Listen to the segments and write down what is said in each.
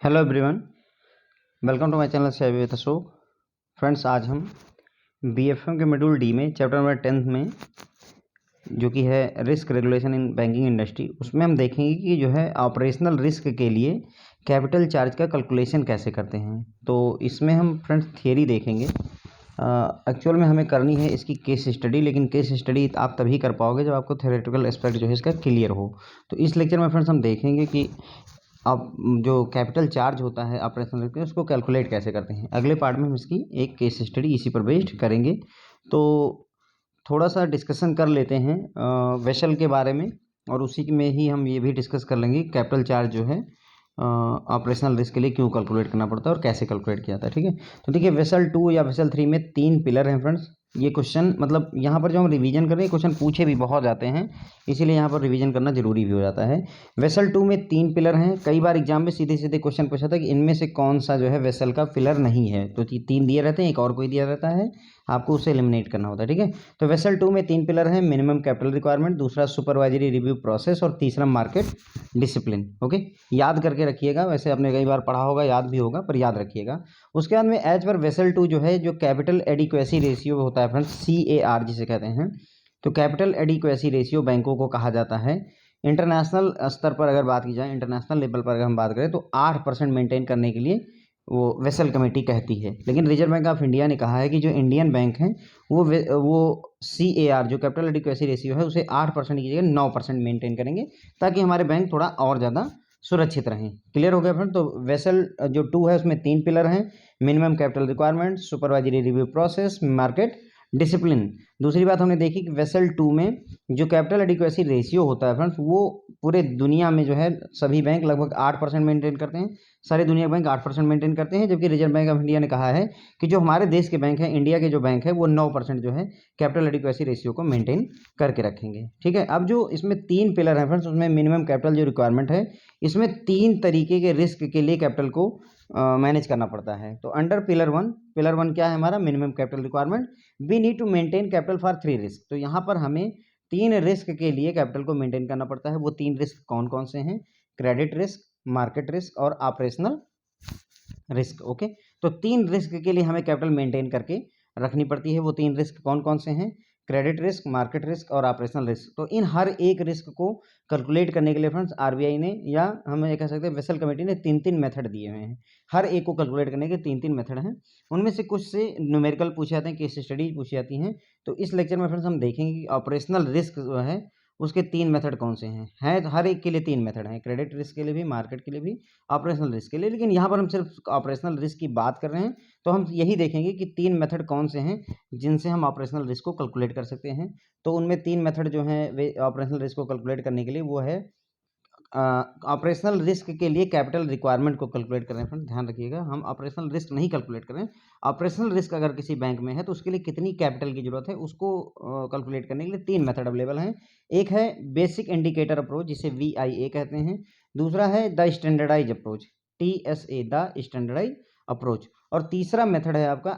Hello everyone, welcome to my channel से with Ashok. Friends, आज हम बीएफएम के मॉड्यूल डी में चैप्टर नंबर 10 में जो कि है risk regulation in banking industry, उसमें हम देखेंगे कि जो है ऑपरेशनल रिस्क के लिए कैपिटल चार्ज का कैलकुलेशन कैसे करते हैं। तो इसमें हम फ्रेंड्स थियरी देखेंगे। एक्चुअल में हमें करनी है इसकी केस स्टडी, लेकिन केस स्टडी आप तभी कर पाओगे जब आपको थ्योरेटिकल एस्पेक्ट जो है इसका क्लियर हो। तो इस लेक्चर में फ्रेंड्स हम देखेंगे कि अब जो कैपिटल चार्ज होता है ऑपरेशनल रिस्क, उसको कैलकुलेट कैसे करते हैं। अगले पार्ट में हम इसकी एक केस स्टडी इसी पर बेस्ड करेंगे। तो थोड़ा सा डिस्कशन कर लेते हैं वेसल के बारे में, और उसी में ही हम ये भी डिस्कस कर लेंगे कैपिटल चार्ज जो है ऑपरेशनल रिस्क के लिए क्यों कैलकुलेट करना पड़ता है और कैसे कैलकुलेट किया जाता है। ठीक है, तो देखिए वेसल 2 या वेसल 3 में 3 पिलर हैं फ्रेंड्स। ये क्वेश्चन मतलब यहाँ पर जो हम रिवीजन कर रहे हैं, क्वेश्चन पूछे भी बहुत जाते हैं, इसीलिए यहाँ पर रिवीजन करना जरूरी भी हो जाता है। वेसल 2 में 3 पिलर हैं। कई बार एग्जाम में सीधे सीधे क्वेश्चन पूछा था कि इनमें से कौन सा जो है वेसल का पिलर नहीं है। तो 3 दिए रहते हैं, एक और कोई दिया रहता है, आपको उसे एलिमिनेट करना होता है। ठीक है, तो वेसल 2 में 3 पिलर हैं। मिनिमम कैपिटल रिक्वायरमेंट, दूसरा सुपरवाइजरी रिव्यू प्रोसेस, और तीसरा मार्केट डिसिप्लिन। ओके, याद करके रखिएगा। वैसे आपने कई बार पढ़ा होगा, याद भी होगा, पर याद रखिएगा। उसके बाद में एज पर वेसल 2 जो है, जो कैपिटल एडिक्वेसी रेशियो होता है फ्रेंड्स, CAR जिसे कहते हैं, तो कैपिटल एडिक्वेसी रेशियो बैंकों को कहा जाता है। इंटरनेशनल स्तर पर अगर बात की जाए, इंटरनेशनल लेवल पर अगर हम बात करें, तो 8% मेंटेन करने के लिए वो वेसल कमेटी कहती है। लेकिन रिजर्व बैंक ऑफ इंडिया ने कहा है कि जो इंडियन बैंक हैं वो CAR जो कैपिटल एडिक्वेसी रेशियो है उसे 8% की जगह 9% मेंटेन करेंगे, ताकि हमारे बैंक थोड़ा और ज़्यादा सुरक्षित रहें। क्लियर हो गया फ्रेंड। तो वेसल जो 2 है उसमें 3 पिलर हैं। Minimum capital requirement, supervisory review process, market discipline. दूसरी बात हमने देखी कि वेसल 2 में जो कैपिटल एडिक्वेसी रेशियो होता है फ्रेंड्स, वो पूरे दुनिया में जो है सभी बैंक लगभग 8% मेंटेन करते हैं। सारे दुनिया के बैंक 8% मेंटेन करते हैं, जबकि रिजर्व बैंक ऑफ इंडिया ने कहा है कि जो हमारे देश के बैंक हैं, इंडिया के जो बैंक है, वो 9% जो है कैपिटल एडिक्वेसी रेशियो को मेंटेन करके रखेंगे। ठीक है, अब जो इसमें 3 पिलर हैं फ्रेंड्स, उसमें मिनिमम कैपिटल जो रिक्वायरमेंट है, इसमें 3 तरीके के रिस्क के लिए कैपिटल को मैनेज करना पड़ता है। तो अंडर पिलर 1 क्या है हमारा? Minimum capital requirement. We need to maintain capital for 3 risk. तो यहाँ पर हमें 3 रिस्क के लिए कैपिटल को मेंटेन करना पड़ता है। वो 3 रिस्क कौन कौन से हैं? क्रेडिट रिस्क, मार्केट रिस्क और ऑपरेशनल रिस्क। ओके, तो 3 रिस्क के लिए हमें कैपिटल मेंटेन करके रखनी पड़ती है। वो 3 रिस्क कौन कौन से हैं? क्रेडिट रिस्क, मार्केट रिस्क और ऑपरेशनल रिस्क। तो इन हर एक रिस्क को कैलकुलेट करने के लिए फ्रेंड्स RBI ने, या हम ये कह सकते हैं वेसल कमेटी ने, 3 मेथड दिए हुए हैं। हर एक को कैलकुलेट करने के 3 मेथड हैं। उनमें से कुछ से न्यूमेरिकल पूछे जाते हैं, केस स्टडीज पूछी जाती हैं। तो इस लेक्चर में फ्रेंड्स हम देखेंगे कि ऑपरेशनल रिस्क जो है उसके 3 मेथड कौन से हैं। तो हर एक के लिए 3 मेथड हैं, क्रेडिट रिस्क के लिए भी, मार्केट के लिए भी, ऑपरेशनल रिस्क के लिए। लेकिन यहाँ पर हम सिर्फ ऑपरेशनल रिस्क की बात कर रहे हैं, तो हम यही देखेंगे कि 3 मेथड कौन से हैं जिनसे हम ऑपरेशनल रिस्क को कैलकुलेट कर सकते हैं। तो उनमें 3 मेथड जो हैं वे ऑपरेशनल रिस्क को कैलकुलेट करने के लिए, वो है ऑपरेशनल रिस्क के लिए कैपिटल रिक्वायरमेंट को कैलकुलेट कर रहे हैं। फ्रेंड ध्यान रखिएगा, हम ऑपरेशनल रिस्क नहीं कैलकुलेट कर रहे हैं। ऑपरेशनल रिस्क अगर किसी बैंक में है तो उसके लिए कितनी कैपिटल की जरूरत है उसको कैलकुलेट करने के लिए 3 मेथड अवेलेबल हैं। एक है बेसिक इंडिकेटर अप्रोच, जिसे VIA कहते हैं। दूसरा है the standardise approach, TSA, the standardise approach. और तीसरा मेथड है आपका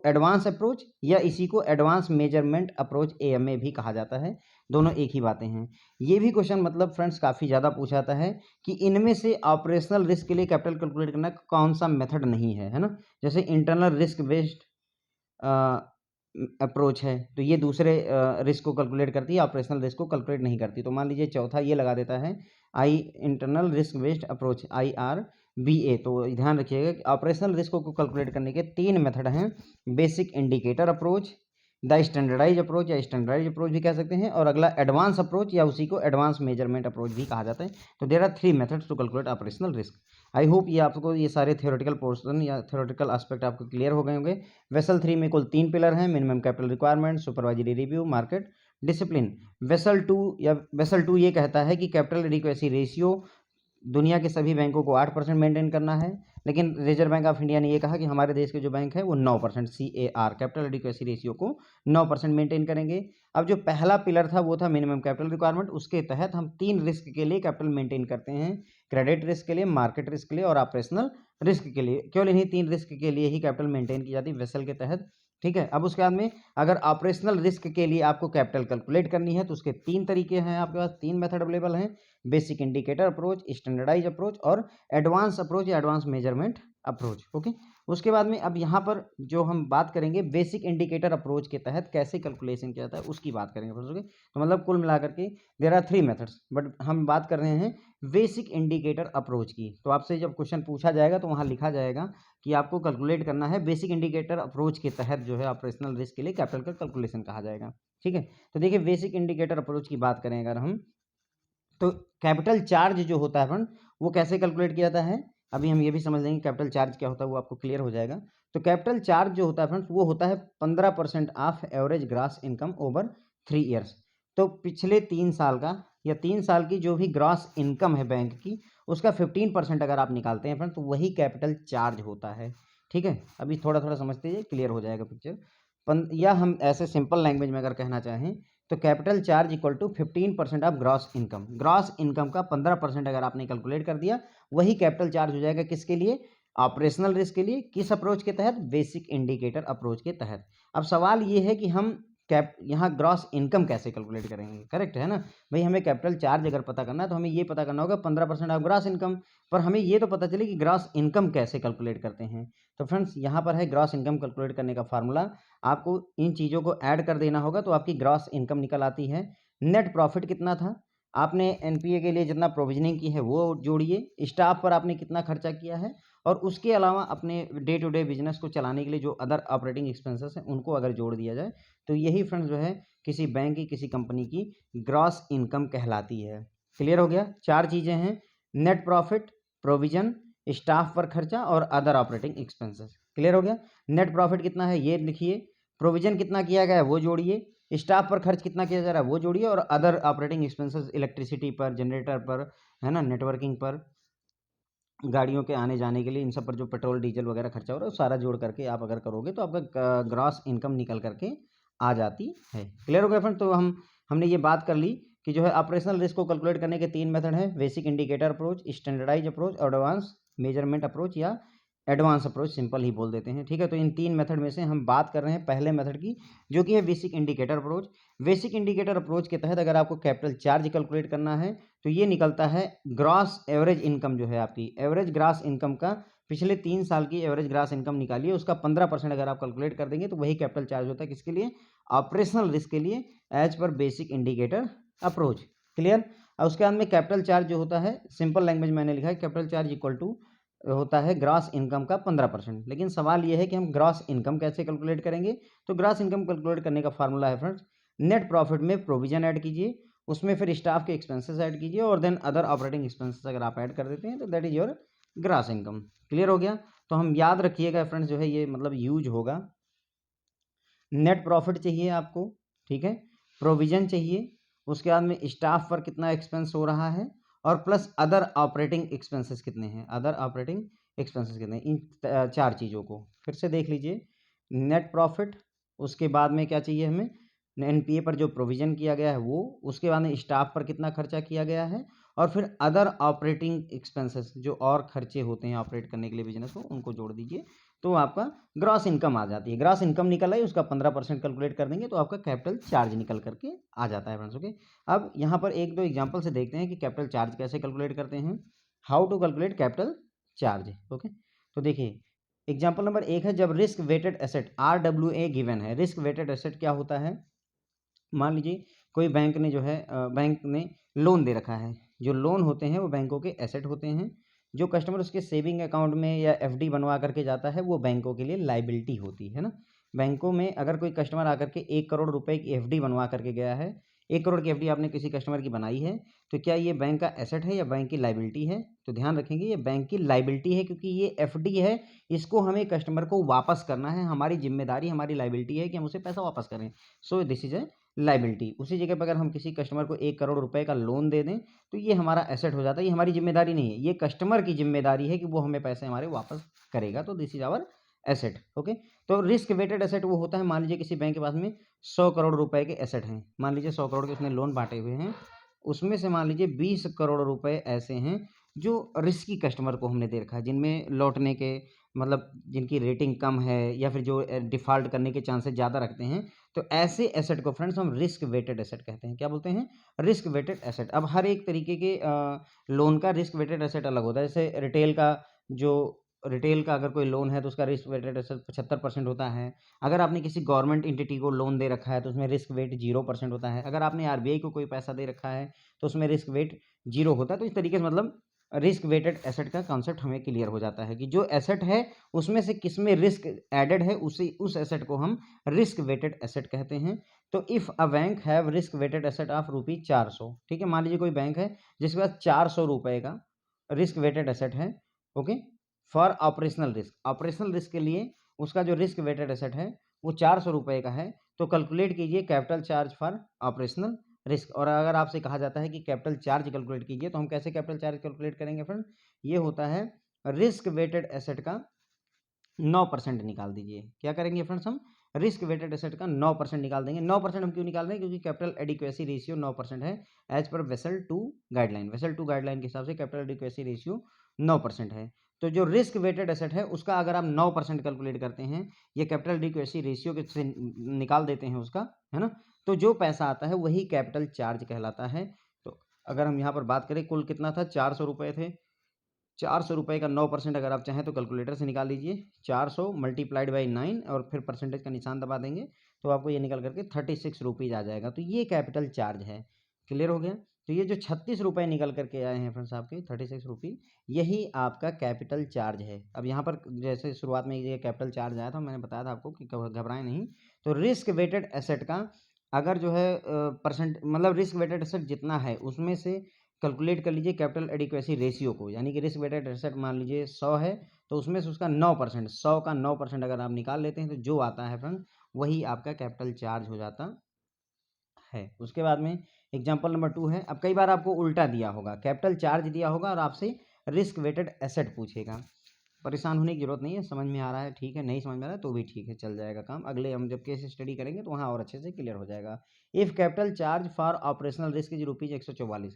एडवांस अप्रोच, या इसी को एडवांस मेजरमेंट अप्रोच, AMA भी कहा जाता है। दोनों एक ही बातें हैं। ये भी क्वेश्चन मतलब फ्रेंड्स काफ़ी ज़्यादा पूछा जाता है कि इनमें से ऑपरेशनल रिस्क के लिए कैपिटल कैलकुलेट करना कौन सा मेथड नहीं है, है ना। जैसे इंटरनल रिस्क बेस्ड अप्रोच है, तो ये दूसरे रिस्क को कैलकुलेट करती है, ऑपरेशनल रिस्क को कैलकुलेट नहीं करती। तो मान लीजिए चौथा ये लगा देता है internal risk based approach, IRBA। तो ध्यान रखिएगा कि ऑपरेशनल रिस्क को कैलकुलेट करने के 3 मेथड हैं। Basic indicator approach, the standardise approach या स्टैंडर्डाइज अप्रोच भी कह सकते हैं, और अगला एडवांस अप्रोच, या उसी को एडवांस मेजरमेंट अप्रोच भी कहा जाता है। तो there are 3 methods to calculate operational risk. I hope ये आपको ये सारे थ्योरेटिकल पोर्शन या थ्योरेटिकल एस्पेक्ट आपको क्लियर हो गए होंगे। वेसल 3 में कुल 3 पिलर हैं। Minimum capital requirement, supervisory review, market discipline. Basel two ये कहता है कि कैपिटल एडिक्वेसी रेशियो दुनिया के सभी बैंकों को 8% मेंटेन करना है, लेकिन रिजर्व बैंक ऑफ इंडिया ने ये कहा कि हमारे देश के जो बैंक है वो 9% CAR कैपिटल एडिक्वेसी रेशियो को 9% मेंटेन करेंगे। अब जो पहला पिलर था वो था मिनिमम कैपिटल रिक्वायरमेंट। उसके तहत हम 3 रिस्क के लिए कैपिटल मेंटेन करते हैं, क्रेडिट रिस्क के लिए, मार्केट रिस्क के लिए और ऑपरेशनल रिस्क के लिए। केवल इन्हीं 3 रिस्क के लिए ही कैपिटल मेंटेन की जाती है वेसल के तहत। ठीक है। अब उसके बाद में अगर ऑपरेशनल रिस्क के लिए आपको कैपिटल कैलकुलेट करनी है तो उसके 3 तरीके हैं, आपके पास 3 मेथड अवेलेबल हैं। Basic indicator approach, standardise approach और एडवांस अप्रोच या एडवांस मेजरमेंट अप्रोच। ओके, उसके बाद में अब यहाँ पर जो हम बात करेंगे बेसिक इंडिकेटर अप्रोच के तहत कैसे कैलकुलेशन किया जाता है उसकी बात करेंगे। ओके, तो मतलब कुल मिलाकर के देयर आर 3 मेथड्स, बट हम बात कर रहे हैं बेसिक इंडिकेटर अप्रोच की। तो आपसे जब क्वेश्चन पूछा जाएगा तो वहाँ लिखा जाएगा कि आपको कैलकुलेट करना है बेसिक इंडिकेटर अप्रोच के तहत जो है ऑपरेशनल रिस्क के लिए कैपिटल का कैलकुलेशन कहा जाएगा। ठीक है, तो देखिए बेसिक इंडिकेटर अप्रोच की बात करें अगर हम, तो कैपिटल चार्ज जो होता है फ्रेंड वो कैसे कैलकुलेट किया जाता है, अभी हम ये भी समझ लेंगे कैपिटल चार्ज क्या होता है, वो आपको क्लियर हो जाएगा। तो कैपिटल चार्ज जो होता है फ्रेंड्स वो होता है 15% of average gross income over 3 years. तो पिछले 3 साल का या 3 साल की जो भी ग्रॉस इनकम है बैंक की उसका 15% अगर आप निकालते हैं फ्रेंड तो वही कैपिटल चार्ज होता है। ठीक है, अभी थोड़ा थोड़ा समझते हैं, क्लियर हो जाएगा पिक्चर। या हम ऐसे सिंपल लैंग्वेज में अगर कहना चाहें तो capital charge equal to 15% of gross income. Gross income का 15% अगर आपने कैलकुलेट कर दिया वही कैपिटल चार्ज हो जाएगा। किसके लिए? ऑपरेशनल रिस्क के लिए। किस अप्रोच के तहत? बेसिक इंडिकेटर अप्रोच के तहत। अब सवाल ये है कि हम यहाँ ग्रॉस इनकम कैसे कैलकुलेट करेंगे, करेक्ट है ना भाई। हमें कैपिटल चार्ज अगर पता करना है तो हमें ये पता करना होगा 15% ऑफ ग्रॉस इनकम, पर हमें ये तो पता चले कि ग्रॉस इनकम कैसे कैलकुलेट करते हैं। तो फ्रेंड्स यहाँ पर है ग्रॉस इनकम कैलकुलेट करने का फार्मूला, आपको इन चीज़ों को ऐड कर देना होगा तो आपकी ग्रॉस इनकम निकल आती है। नेट प्रॉफिट कितना था, आपने एनपीए के लिए जितना प्रोविजनिंग की है वो जोड़िए, स्टाफ पर आपने कितना खर्चा किया है, और उसके अलावा अपने डे टू डे बिजनेस को चलाने के लिए जो अदर ऑपरेटिंग एक्सपेंसेस हैं उनको अगर जोड़ दिया जाए तो यही फ्रेंड्स जो है किसी बैंक की किसी कंपनी की ग्रॉस इनकम कहलाती है। क्लियर हो गया? 4 चीज़ें हैं, नेट प्रॉफिट, प्रोविजन, स्टाफ पर खर्चा और अदर ऑपरेटिंग एक्सपेंसेस। क्लियर हो गया? नेट प्रॉफिट कितना है ये लिखिए, प्रोविजन कितना किया गया है वो जोड़िए, स्टाफ पर खर्च कितना किया जा रहा है वो जोड़िए, और अदर ऑपरेटिंग एक्सपेंसेस इलेक्ट्रिसिटी पर, जनरेटर पर, है ना, नेटवर्किंग पर, गाड़ियों के आने जाने के लिए, इन सब पर जो पेट्रोल डीजल वगैरह खर्चा हो रहा है वो सारा जोड़ करके आप अगर करोगे तो आपका ग्रॉस इनकम निकल करके आ जाती है। क्लियर हो गया फ्रेंड? तो हमने ये बात कर ली कि जो है ऑपरेशनल रिस्क को कैलकुलेट करने के 3 मेथड हैं, basic indicator approach, standardise approach और एडवांस मेजरमेंट अप्रोच या एडवांस अप्रोच सिंपल ही बोल देते हैं। ठीक है, तो इन 3 मेथड में से हम बात कर रहे हैं पहले मेथड की जो कि है basic indicator approach. Basic indicator approach के तहत अगर आपको कैपिटल चार्ज कैलकुलेट करना है तो ये निकलता है ग्रॉस एवरेज इनकम, जो है आपकी एवरेज ग्रॉस इनकम का पिछले 3 साल की एवरेज ग्रॉस इनकम निकालिए, उसका 15% अगर आप कैलकुलेट कर देंगे तो वही कैपिटल चार्ज होता है। किसके लिए? ऑपरेशनल रिस्क के लिए, as per basic indicator approach. Clear? और उसके बाद में कैपिटल चार्ज जो होता है सिंपल लैंग्वेज मैंने लिखा है, कैपिटल चार्ज इक्वल टू होता है ग्रॉस इनकम का 15%। लेकिन सवाल ये है कि हम ग्रॉस इनकम कैसे कैलकुलेट करेंगे, तो ग्रॉस इनकम कैलकुलेट करने का फार्मूला है फ्रेंड्स, नेट प्रॉफिट में प्रोविजन ऐड कीजिए, उसमें फिर स्टाफ के एक्सपेंसेस ऐड कीजिए और देन अदर ऑपरेटिंग एक्सपेंसेस अगर आप ऐड कर देते हैं तो that is your gross income. Clear हो गया? तो हम याद रखिएगा फ्रेंड्स, जो है ये मतलब यूज होगा, नेट प्रॉफिट चाहिए आपको, ठीक है, प्रोविजन चाहिए, उसके बाद में स्टाफ पर कितना एक्सपेंस हो रहा है, और प्लस अदर ऑपरेटिंग एक्सपेंसेस कितने हैं, अदर ऑपरेटिंग एक्सपेंसेस कितने हैं। इन 4 चीज़ों को फिर से देख लीजिए, नेट प्रॉफिट, उसके बाद में क्या चाहिए हमें, एनपीए पर जो प्रोविजन किया गया है वो, उसके बाद में स्टाफ पर कितना खर्चा किया गया है, और फिर अदर ऑपरेटिंग एक्सपेंसेस जो और खर्चे होते हैं ऑपरेट करने के लिए बिजनेस को, उनको जोड़ दीजिए तो आपका ग्रॉस इनकम आ जाती है। ग्रॉस इनकम निकल आई, उसका 15% कैलकुलेट कर देंगे तो आपका कैपिटल चार्ज निकल करके आ जाता है फ्रेंड्स। ओके, अब यहाँ पर 1-2 एग्जांपल से देखते हैं कि कैपिटल चार्ज कैसे कैलकुलेट करते हैं, how to calculate capital charge. Okay, तो देखिए एग्जाम्पल नंबर 1 है, जब risk weighted asset RWA given है। रिस्क वेटेड एसेट क्या होता है, मान लीजिए कोई बैंक ने जो है बैंक ने लोन दे रखा है, जो लोन होते हैं वो बैंकों के एसेट होते हैं, जो कस्टमर उसके सेविंग अकाउंट में या एफडी बनवा करके जाता है वो बैंकों के लिए लाइबिलिटी होती है ना। बैंकों में अगर कोई कस्टमर आकर के 1 करोड़ रुपए की एफडी बनवा करके गया है, 1 करोड़ की एफडी आपने किसी कस्टमर की बनाई है, तो क्या ये बैंक का एसेट है या बैंक की लाइबिलिटी है? तो ध्यान रखेंगे ये बैंक की लाइबिलिटी है, क्योंकि ये एफडी है, इसको हमें कस्टमर को वापस करना है, हमारी जिम्मेदारी, हमारी लाइबिलिटी है कि हम उसे पैसा वापस करें। So this is a liability. उसी जगह पर अगर हम किसी कस्टमर को 1 करोड़ रुपए का लोन दे दें तो ये हमारा एसेट हो जाता है, ये हमारी जिम्मेदारी नहीं है, ये कस्टमर की जिम्मेदारी है कि वो हमें पैसे हमारे वापस करेगा, तो this is our asset. Okay, तो रिस्क वेटेड एसेट वो होता है, मान लीजिए किसी बैंक के पास में 100 करोड़ रुपए के एसेट हैं, मान लीजिए 100 करोड़ के उसने लोन बांटे हुए हैं, उसमें से मान लीजिए 20 करोड़ रुपए ऐसे हैं जो रिस्की कस्टमर को हमने दे रखा है, जिनमें लौटने के मतलब जिनकी रेटिंग कम है या फिर जो डिफ़ॉल्ट करने के चांसेस ज़्यादा रखते हैं, तो ऐसे एसेट को फ्रेंड्स हम रिस्क वेटेड एसेट कहते हैं। क्या बोलते हैं? Risk weighted asset. अब हर एक तरीके के लोन का रिस्क वेटेड एसेट अलग होता है। जैसे रिटेल का अगर कोई लोन है तो उसका रिस्क वेटेड एसेट 75% होता है। अगर आपने किसी गवर्नमेंट एंटिटी को लोन दे रखा है तो उसमें रिस्क वेट 0% होता है। अगर आपने आरबीआई को कोई पैसा दे रखा है तो उसमें रिस्क वेट 0 होता है। तो इस तरीके से मतलब रिस्क वेटेड एसेट का कॉन्सेप्ट हमें क्लियर हो जाता है कि जो एसेट है उसमें से किस में रिस्क एडेड है उस एसेट को हम रिस्क वेटेड एसेट कहते हैं। तो if a bank have risk weighted asset of rupee 400, ठीक है, मान लीजिए कोई बैंक है जिसके पास 400 रुपए का रिस्क वेटेड एसेट है, ओके, फॉर ऑपरेशनल रिस्क के लिए उसका जो रिस्क वेटेड एसेट है वो 400 रुपए का है। तो कैलकुलेट कीजिए capital charge for operational risk. और अगर आपसे कहा जाता है कि कैपिटल चार्ज कैलकुलेट कीजिए तो हम कैसे कैपिटल चार्ज कैलकुलेट करेंगे फ्रेंड? ये होता है रिस्क वेटेड एसेट का 9% निकाल दीजिए। क्या करेंगे फ्रेंड्स? हम रिस्क वेटेड एसेट का 9% निकाल देंगे। 9% हम क्यों निकाल रहे हैं? क्योंकि कैपिटल एडिक्वेसी रेशियो 9% है as per Basel two guideline. Basel two guideline के हिसाब से कैपिटल एडिक्वेसी रेशियो 9% है। तो जो रिस्क वेटेड एसेट है उसका अगर आप 9% कैलकुलेट करते हैं, ये कैपिटल एडिक्वेसी रेशियो के से निकाल देते हैं उसका, है ना, तो जो पैसा आता है वही कैपिटल चार्ज कहलाता है। तो अगर हम यहाँ पर बात करें कुल कितना था? 400 रुपये थे। 400 रुपये का 9% अगर आप चाहें तो कैलकुलेटर से निकाल लीजिए। 400 मल्टीप्लाइड बाई 9 और फिर परसेंटेज का निशान दबा देंगे तो आपको ये निकल करके 36 रुपीज़ आ जाएगा। तो ये कैपिटल चार्ज है। क्लियर हो गया? तो ये जो 36 रुपये निकल करके आए हैं फ्रेंड्स आपके 36 रुपये, यही आपका कैपिटल चार्ज है। अब यहाँ पर जैसे शुरुआत में ये कैपिटल चार्ज आया था, मैंने बताया था आपको कि घबराएं नहीं। तो रिस्क वेटेड एसेट का अगर जो है परसेंट मतलब रिस्क वेटेड एसेट जितना है उसमें से कैलकुलेट कर लीजिए कैपिटल एडिक्वेसी रेशियो को, यानी कि रिस्क वेटेड एसेट मान लीजिए 100 है तो उसमें से उसका 9%, 100 का 9% अगर आप निकाल लेते हैं तो जो आता है फ्रेंड वही आपका कैपिटल चार्ज हो जाता है। उसके बाद में एग्जांपल नंबर 2 है। अब कई बार आपको उल्टा दिया होगा, कैपिटल चार्ज दिया होगा और आपसे रिस्क वेटेड एसेट पूछेगा। परेशान होने की जरूरत नहीं है, समझ में आ रहा है ठीक है, नहीं समझ में आ रहा है तो भी ठीक है, चल जाएगा काम। अगले हम जब केस स्टडी करेंगे तो वहाँ और अच्छे से क्लियर हो जाएगा। If capital charge for operational risk is rupees 144,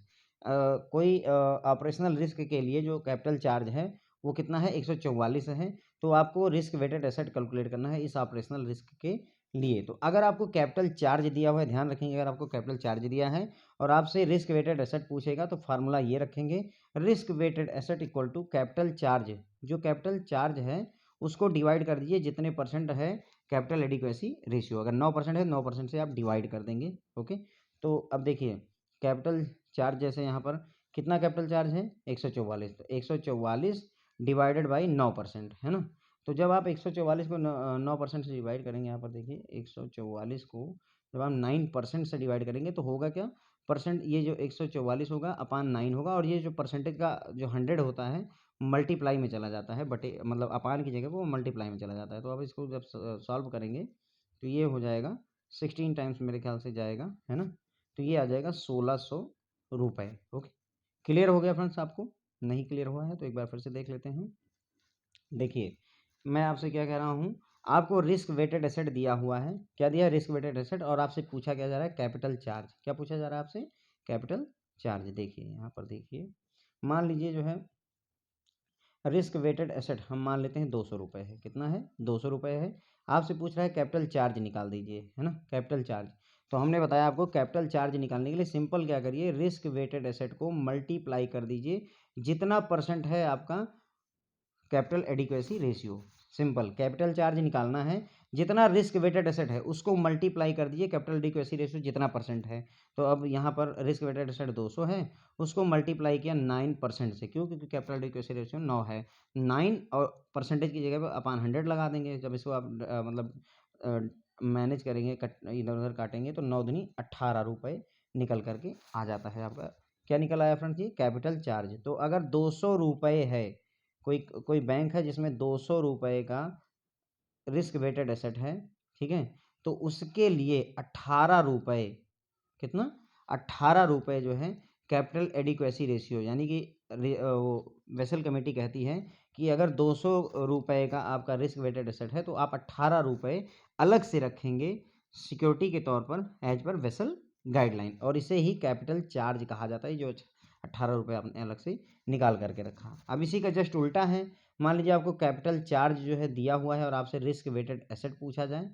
कोई ऑपरेशनल रिस्क के लिए जो कैपिटल चार्ज है वो कितना है? 144 है। तो आपको रिस्क वेटेड एसेट कैलकुलेट करना है इस ऑपरेशनल रिस्क के लिए। तो अगर आपको कैपिटल चार्ज दिया हुआ है, ध्यान रखेंगे, अगर आपको कैपिटल चार्ज दिया है और आपसे रिस्क वेटेड एसेट पूछेगा तो फार्मूला ये रखेंगे, risk weighted asset equal to capital charge. जो कैपिटल चार्ज है उसको डिवाइड कर दीजिए जितने परसेंट है कैपिटल एडिक्वेसी रेशियो। अगर 9% है 9% से आप डिवाइड कर देंगे, ओके। तो अब देखिए कैपिटल चार्ज जैसे यहाँ पर कितना कैपिटल चार्ज है? 144, तो 144 डिवाइडेड बाई 9%, है ना। तो जब आप 144 को 9% से डिवाइड करेंगे, यहाँ पर देखिए 144 को जब आप 9% से डिवाइड करेंगे तो होगा क्या? परसेंट, ये जो 144 होगा अपान 9 होगा और ये जो परसेंटेज का जो 100 होता है मल्टीप्लाई में चला जाता है, बटे मतलब अपान की जगह वो मल्टीप्लाई में चला जाता है। तो अब इसको जब सॉल्व करेंगे तो ये हो जाएगा 16 टाइम्स मेरे ख्याल से जाएगा, है ना। तो ये आ जाएगा 1600 रुपये, ओके। क्लियर हो गया फ्रेंड्स आपको? नहीं क्लियर हुआ है तो एक बार फिर से देख लेते हैं। देखिए मैं आपसे क्या कह रहा हूँ, आपको रिस्क वेटेड एसेट दिया हुआ है। क्या दिया है? Risk weighted asset. और आपसे पूछा क्या जा रहा है? Capital charge. क्या पूछा जा रहा है आपसे? Capital charge. देखिए यहाँ पर देखिए, मान लीजिए जो है रिस्क वेटेड एसेट हम मान लेते हैं 200 रुपये है। कितना है? 200 रुपये है। आपसे पूछ रहा है कैपिटल चार्ज निकाल दीजिए, है ना, कैपिटल चार्ज। तो हमने बताया आपको कैपिटल चार्ज निकालने के लिए सिंपल क्या करिए, रिस्क वेटेड एसेट को मल्टीप्लाई कर दीजिए जितना परसेंट है आपका capital adequacy ratio. Simple, capital charge निकालना है, जितना रिस्क वेटेड एसेट है उसको मल्टीप्लाई कर दीजिए कैपिटल एडिक्वेसी रेशियो जितना परसेंट है। तो अब यहाँ पर रिस्क वेटेड एसेट 200 है, उसको मल्टीप्लाई किया 9% से। क्यों? क्योंकि कैपिटल एडिक्वेसी रेशियो 9 है। 9 और परसेंटेज की जगह पर अपान 100 लगा देंगे। जब इसको आप मतलब मैनेज करेंगे, इधर उधर काटेंगे तो 9 दूनी 18 रुपये निकल करके आ जाता है आपका। क्या निकल आया फ्रेंड्स? ये कैपिटल चार्ज। तो अगर 200 रुपये है, कोई कोई बैंक है जिसमें 200 रुपये का रिस्क वेटेड एसेट है, ठीक है, तो उसके लिए 18 रुपये, कितना? 18 रुपये जो है कैपिटल एडिक्वेसी रेशियो, यानी कि वो वेसल कमेटी कहती है कि अगर 200 रुपये का आपका रिस्क वेटेड एसेट है तो आप 18 रुपये अलग से रखेंगे सिक्योरिटी के तौर पर एज पर वेसल गाइडलाइन, और इसे ही कैपिटल चार्ज कहा जाता है। जो ₹18 आपने अलग से निकाल करके रखा। अब इसी का जस्ट उल्टा है, मान लीजिए आपको कैपिटल चार्ज जो है दिया हुआ है और आपसे रिस्क वेटेड एसेट पूछा जाए,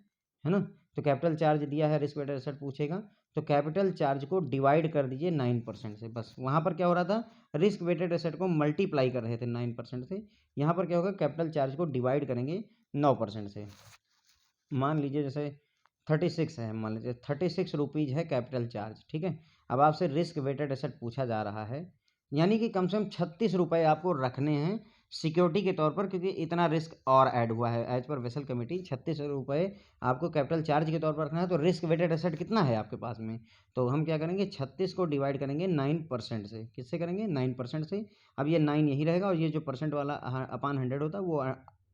है ना। तो कैपिटल चार्ज दिया है, रिस्क वेटेड एसेट पूछेगा, तो कैपिटल चार्ज को डिवाइड कर दीजिए 9% से। बस वहाँ पर क्या हो रहा था, रिस्क वेटेड एसेट को मल्टीप्लाई कर रहे थे 9% से, यहाँ पर क्या होगा, कैपिटल चार्ज को डिवाइड करेंगे 9% से। मान लीजिए जैसे 36 है, मान लीजिए 36 रुपीज़ है कैपिटल चार्ज, ठीक है। अब आपसे रिस्क वेटेड एसेट पूछा जा रहा है, यानी कि कम से कम 36 रुपये आपको रखने हैं सिक्योरिटी के तौर पर, क्योंकि इतना रिस्क और ऐड हुआ है एज पर वेसल कमेटी। 36 रुपये आपको कैपिटल चार्ज के तौर पर रखना है, तो रिस्क वेटेड एसेट कितना है आपके पास में, तो हम क्या करेंगे, 36 को डिवाइड करेंगे 9% से। किससे करेंगे, 9% से। अब ये 9 यही रहेगा और ये जो परसेंट वाला अपान 100 होता है वो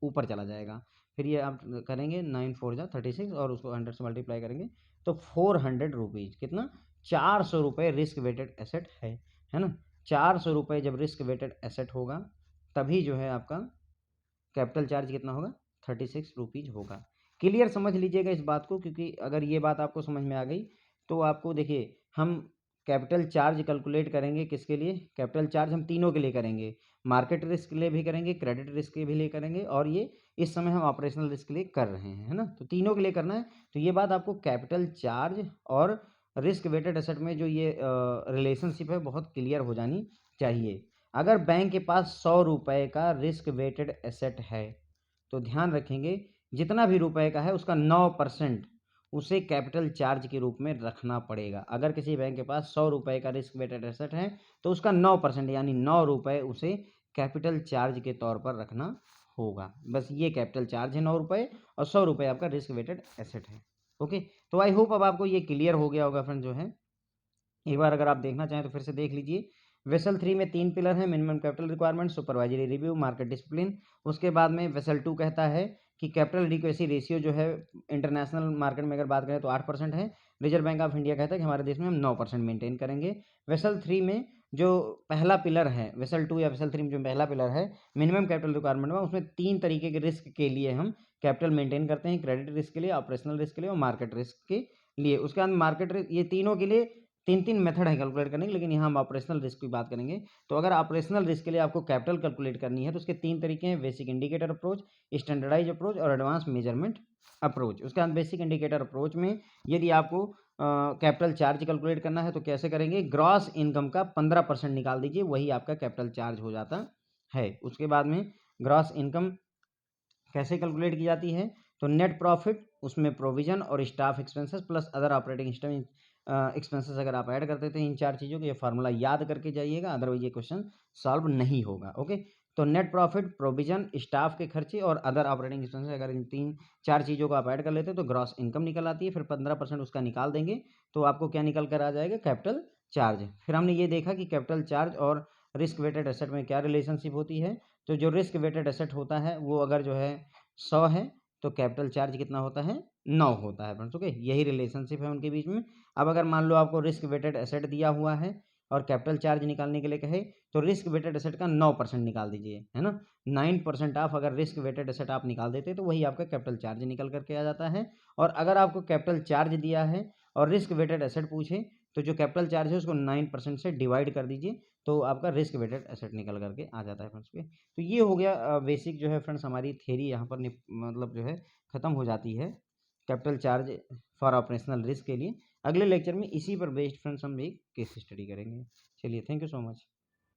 ऊपर चला जाएगा। फिर ये आप करेंगे 9 4 जा 36 और उसको 100 से मल्टीप्लाई करेंगे तो 400 रुपीज़, कितना, 400 रुपये रिस्क वेटेड एसेट है ना। 400 रुपये जब रिस्क वेटेड एसेट होगा तभी जो है आपका कैपिटल चार्ज कितना होगा, 36 रुपीज़ होगा। क्लियर समझ लीजिएगा इस बात को, क्योंकि अगर ये बात आपको समझ में आ गई तो आपको देखिए, हम कैपिटल चार्ज कैलकुलेट करेंगे किसके लिए, कैपिटल चार्ज हम तीनों के लिए करेंगे, मार्केट रिस्क के लिए भी करेंगे, क्रेडिट रिस्क के भी लिए करेंगे, और ये इस समय हम ऑपरेशनल रिस्क के लिए कर रहे हैं, है ना। तो तीनों के लिए करना है। तो ये बात आपको कैपिटल चार्ज और रिस्क वेटेड एसेट में जो ये रिलेशनशिप है बहुत क्लियर हो जानी चाहिए। अगर बैंक के पास 100 रुपये का रिस्क वेटेड एसेट है तो ध्यान रखेंगे, जितना भी रुपए का है उसका 9% उसे कैपिटल चार्ज के रूप में रखना पड़ेगा। अगर किसी बैंक के पास 100 रुपये का रिस्क वेटेड एसेट है तो उसका 9% यानी 9 रुपये उसे कैपिटल चार्ज के तौर पर रखना होगा। बस ये कैपिटल चार्ज है 9 रुपये और 100 रुपये आपका रिस्क वेटेड एसेट है। ओके, तो आई होप अब आपको ये क्लियर हो गया होगा फ्रेंड। जो है एक बार अगर आप देखना चाहें तो फिर से देख लीजिए। वेसल 3 में 3 पिलर है, minimum capital requirement, supervisory review, market discipline. उसके बाद में वेसल 2 कहता है कि कैपिटल एडिक्वेसी रेशियो जो है इंटरनेशनल मार्केट में अगर बात करें तो 8% है। रिजर्व बैंक ऑफ इंडिया कहता है कि हमारे देश में हम 9% मेंटेन करेंगे। वेसल 3 में जो पहला पिलर है, वेसल 2 या वेसल 3 में जो पहला पिलर है मिनिमम कैपिटल रिक्वायरमेंट में, उसमें 3 तरीके के रिस्क के लिए हम कैपिटल मेंटेन करते हैं, क्रेडिट रिस्क के लिए, ऑपरेशनल रिस्क के लिए और मार्केट रिस्क के लिए। उसके बाद मार्केट रिस्क, ये तीनों के लिए 3 मेथड है कैलकुलेट करने की, लेकिन यहाँ हम ऑपरेशनल रिस्क की बात करेंगे। तो अगर ऑपरेशनल रिस्क के लिए आपको कैपिटल कैलकुलेट करनी है तो उसके 3 तरीके हैं, basic indicator approach, standardise approach और एडवांस मेजरमेंट अप्रोच। उसके बाद बेसिक इंडिकेटर अप्रोच में यदि आपको कैपिटल चार्ज कैलकुलेट करना है तो कैसे करेंगे, ग्रॉस इनकम का 15% निकाल दीजिए, वही आपका कैपिटल चार्ज हो जाता है। उसके बाद में ग्रॉस इनकम कैसे कैलकुलेट की जाती है, तो नेट प्रॉफिट, उसमें प्रोविजन और staff expenses plus other operating expenses अगर आप ऐड करते थे इन 4 चीज़ों को, ये फार्मूला याद करके जाइएगा, अदरवाइज ये क्वेश्चन सॉल्व नहीं होगा। ओके, तो नेट प्रॉफिट, प्रोविजन, स्टाफ के खर्चे और अदर ऑपरेटिंग एक्सपेंसेस, अगर इन 3-4 चीज़ों को आप ऐड कर लेते हैं तो ग्रॉस इनकम निकल आती है। फिर 15% उसका निकाल देंगे तो आपको क्या निकल कर आ जाएगा, कैपिटल चार्ज। फिर हमने ये देखा कि कैपिटल चार्ज और रिस्क वेटेड एसेट में क्या रिलेशनशिप होती है। तो जो रिस्क वेटेड एसेट होता है वो अगर जो है 100 है तो कैपिटल चार्ज कितना होता है, 9 होता है फ्रेंड्स। ओके, यही रिलेशनशिप है उनके बीच में। अब अगर मान लो आपको रिस्क वेटेड एसेट दिया हुआ है और कैपिटल चार्ज निकालने के लिए कहे तो रिस्क वेटेड एसेट का 9% निकाल दीजिए, है ना। 9% ऑफ अगर रिस्क वेटेड एसेट आप निकाल देते तो वही आपका कैपिटल चार्ज निकल करके आ जाता है। और अगर आपको कैपिटल चार्ज दिया है और रिस्क वेटेड एसेट पूछे तो जो कैपिटल चार्ज है उसको 9% से डिवाइड कर दीजिए तो आपका रिस्क वेटेड एसेट निकल करके आ जाता है फ्रेंड्स। पे तो ये हो गया बेसिक जो है फ्रेंड्स, हमारी थ्योरी यहाँ पर मतलब जो है ख़त्म हो जाती है capital charge for operational risk के लिए। अगले लेक्चर में इसी पर बेस्ड फ्रेंड्स हम एक केस स्टडी करेंगे। चलिए, थैंक यू सो मच।